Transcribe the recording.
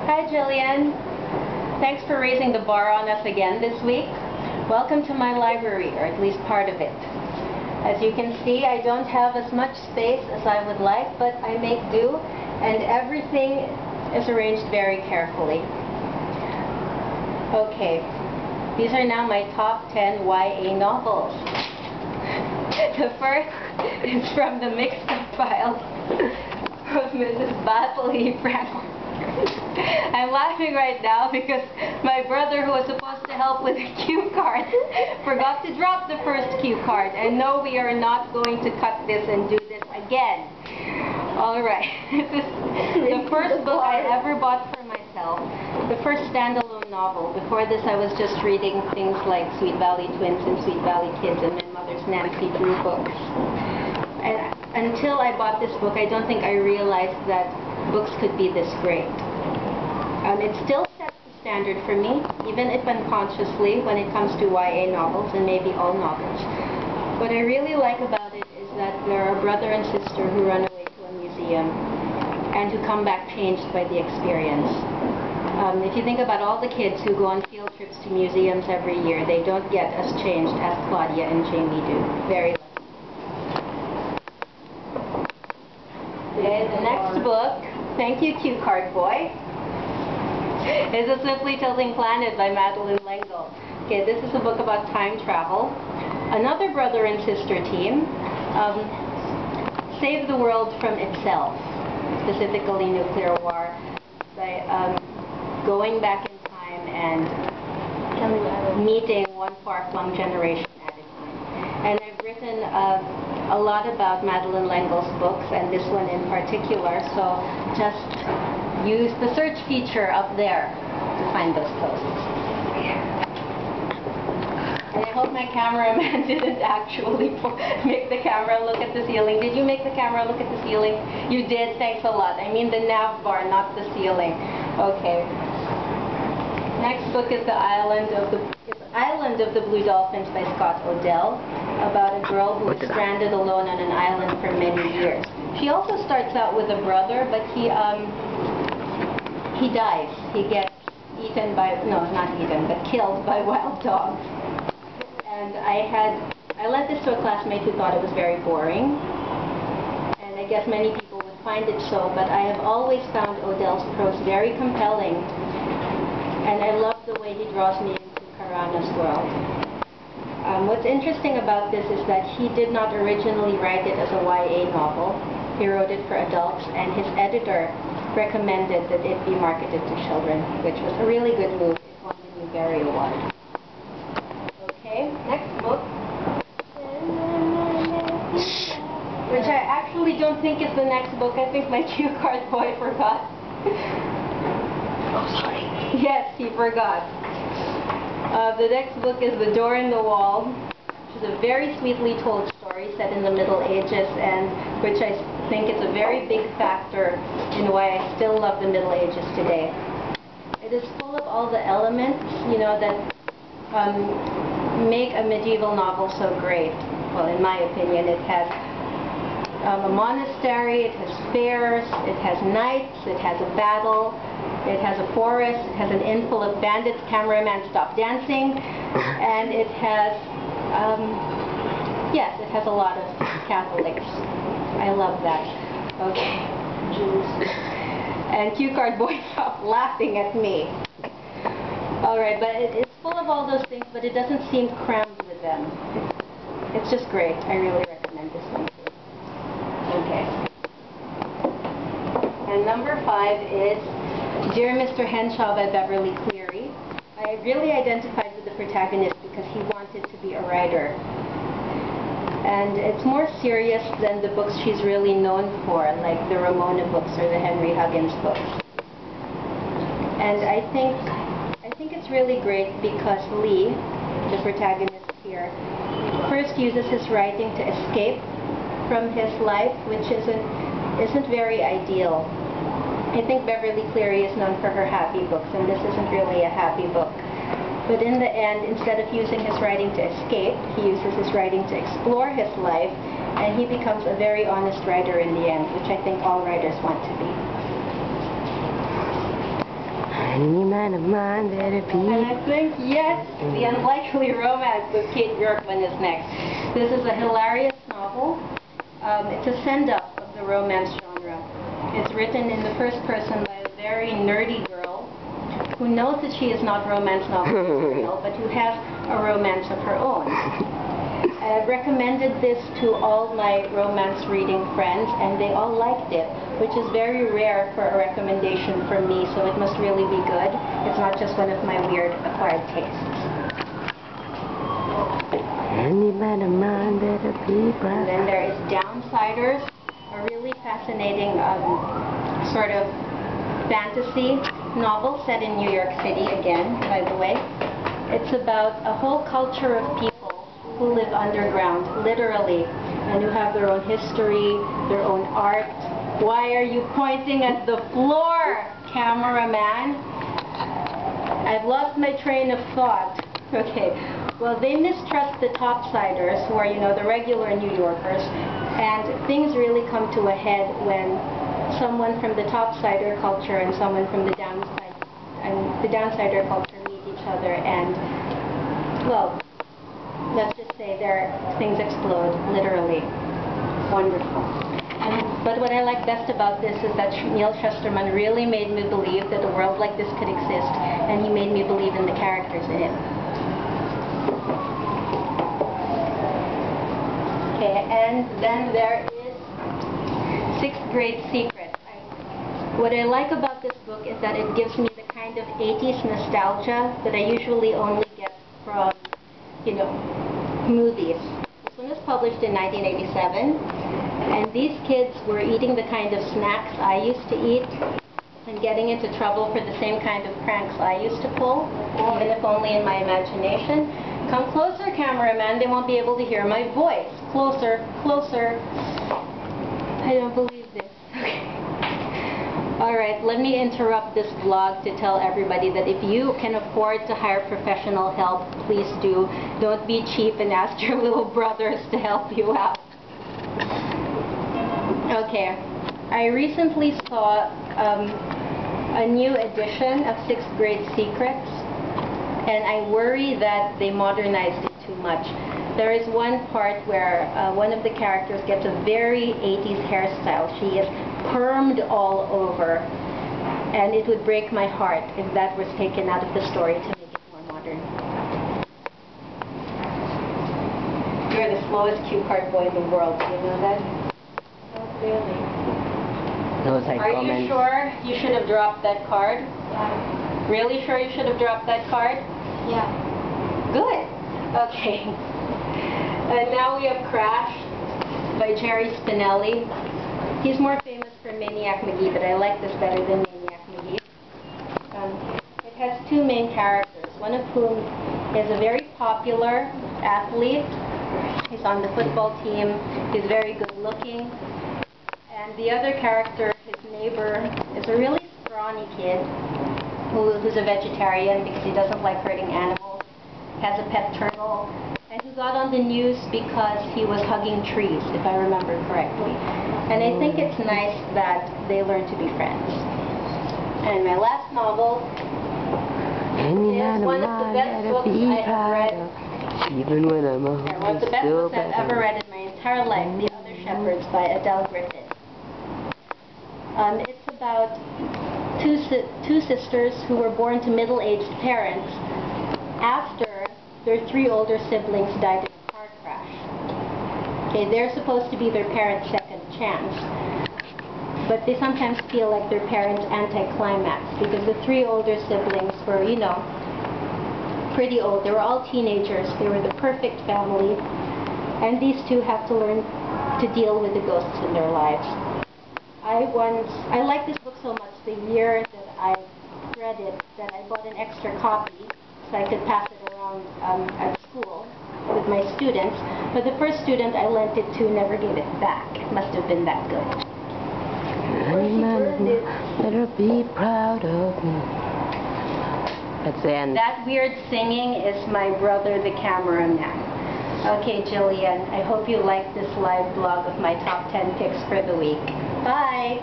Hi Jillian. Thanks for raising the bar on us again this week. Welcome to my library, or at least part of it. As you can see, I don't have as much space as I would like, but I make do, and everything is arranged very carefully. Okay, these are now my top 10 YA novels. The first is from the mixed up files of Mrs. Basil E. Frank. I'm laughing right now because my brother, who was supposed to help with the cue card, forgot to drop the first cue card. And no, we are not going to cut this and do this again. Alright, this is the first book I ever bought for myself. The first standalone novel. Before this I was just reading things like Sweet Valley Twins and Sweet Valley Kids and my mother's Nancy Drew books. And until I bought this book, I don't think I realized that books could be this great. It still sets the standard for me, even if unconsciously, when it comes to YA novels and maybe all novels. What I really like about it is that there are a brother and sister who run away to a museum and who come back changed by the experience. If you think about all the kids who go on field trips to museums every year, they don't get as changed as Claudia and Jamie do. Very lucky. Okay, the next book, thank you Cue Card Boy, is A Swiftly Tilting Planet by Madeleine L'Engle. Okay, this is a book about time travel. Another brother and sister team save the world from itself, specifically nuclear war, by going back in time and meeting one far-flung generation at a time. And I've written a lot about Madeleine L'Engle's books, and this one in particular, so just use the search feature up there to find those posts. And I hope my cameraman didn't actually make the camera look at the ceiling. Did you make the camera look at the ceiling? You did, thanks a lot. I mean the nav bar, not the ceiling. Okay. Next book is Island of the Blue Dolphins by Scott Odell, about a girl who is stranded alone on an island for many years. She also starts out with a brother, but he dies. He gets eaten by, no, not eaten, but killed by wild dogs. And I lent this to a classmate who thought it was very boring, and I guess many people would find it so, but I have always found Odell's prose very compelling, and I love the way he draws me into Karana's world. What's interesting about this is that he did not originally write it as a YA novel. He wrote it for adults, and his editor recommended that it be marketed to children, which was a really good move. It won the Newbery Award. Okay, next book, which I actually don't think is the next book. I think my cue card boy forgot. Oh, sorry. Yes, he forgot. The next book is The Door in the Wall, which is a very sweetly told story set in the Middle Ages, and which I think is a very big factor in why I still love the Middle Ages today. It is full of all the elements, you know, that make a medieval novel so great. Well, in my opinion, it has a monastery, it has fairs, it has knights, it has a battle, it has a forest, it has an inn full of bandits, cameraman stop dancing, and it has, yes, it has a lot of Catholics. I love that. Okay. Jews. And Cue Card Boy stopped laughing at me. Alright, but it's full of all those things, but it doesn't seem crammed with them. It's just great. I really recommend this one too. Okay. And number 5 is Dear Mr. Henshaw by Beverly Cleary. I really identified with the protagonist because he wanted to be a writer. And it's more serious than the books she's really known for, like the Ramona books or the Henry Huggins books. And I think it's really great because Lee, the protagonist here, first uses his writing to escape from his life, which isn't very ideal. I think Beverly Cleary is known for her happy books, and this isn't really a happy book. But in the end, instead of using his writing to escape, he uses his writing to explore his life, and he becomes a very honest writer in the end, which I think all writers want to be. Any man of mine better be. And I think, yes, The Unlikely Romance with Kate Bjorkman is next. This is a hilarious novel. It's a send-up of the romance genre. It's written in the first person by a very nerdy girl who knows that she is not romance novel material, but who has a romance of her own. I've recommended this to all my romance reading friends, and they all liked it, which is very rare for a recommendation from me, so it must really be good. It's not just one of my weird acquired tastes. Any man of mine better be And proud. then there is Downsiders, a really fascinating sort of fantasy novel set in New York City again, by the way. It's about a whole culture of people who live underground, literally, and who have their own history, their own art. Why are you pointing at the floor, cameraman? I've lost my train of thought. Okay, well, they mistrust the topsiders, who are, you know, the regular New Yorkers, and things really come to a head when someone from the topsider culture and someone from the downsider culture meet each other, and, well, let's just say things explode, literally. Wonderful. But what I like best about this is that Neil Shusterman really made me believe that a world like this could exist, and he made me believe in the characters in it. Okay, and then there is Sixth Grade Secrets. What I like about this book is that it gives me the kind of 80s nostalgia that I usually only get from, you know, movies. This one was published in 1987, and these kids were eating the kind of snacks I used to eat and getting into trouble for the same kind of pranks I used to pull, even if only in my imagination. Come closer, cameraman, they won't be able to hear my voice. Closer, closer. I don't believe this. Alright, let me interrupt this vlog to tell everybody that if you can afford to hire professional help, please do. Don't be cheap and ask your little brothers to help you out. Okay, I recently saw a new edition of Sixth Grade Secrets, and I worry that they modernized it too much. There is one part where one of the characters gets a very 80s hairstyle. She is permed all over, and it would break my heart if that was taken out of the story to make it more modern. You're the slowest cue card boy in the world, do you know that? Oh, really? Are you sure you should have dropped that card? Yeah. Really sure you should have dropped that card? Yeah. Good. Okay. And now we have Crash by Jerry Spinelli. He's more famous for Maniac McGee, but I like this better than Maniac McGee. It has two main characters, one of whom is a very popular athlete. He's on the football team. He's very good looking. And the other character, his neighbor, is a really scrawny kid who's a vegetarian because he doesn't like hurting animals, has a pet turtle, and who got on the news because he was hugging trees, if I remember correctly. And I think it's nice that they learn to be friends. And my last novel is one of the best books I have read. Even when I'm old, One of the best books I've ever read in my entire life, The Other Shepherds by Adele Griffin. It's about two sisters who were born to middle-aged parents after their three older siblings died in a car crash. Okay, they're supposed to be their parents' second chance, but they sometimes feel like their parents' anticlimax because the three older siblings were, you know, pretty old. They were all teenagers. They were the perfect family, and these two have to learn to deal with the ghosts in their lives. I like this book so much, the year that I read it, that I bought an extra copy so I could pass it around at school with my students. But the first student I lent it to never gave it back. It must have been that good. Better be proud of me. That's the end. That weird singing is my brother, the cameraman. Okay, Jillian, I hope you liked this live blog of my top 10 picks for the week. Bye!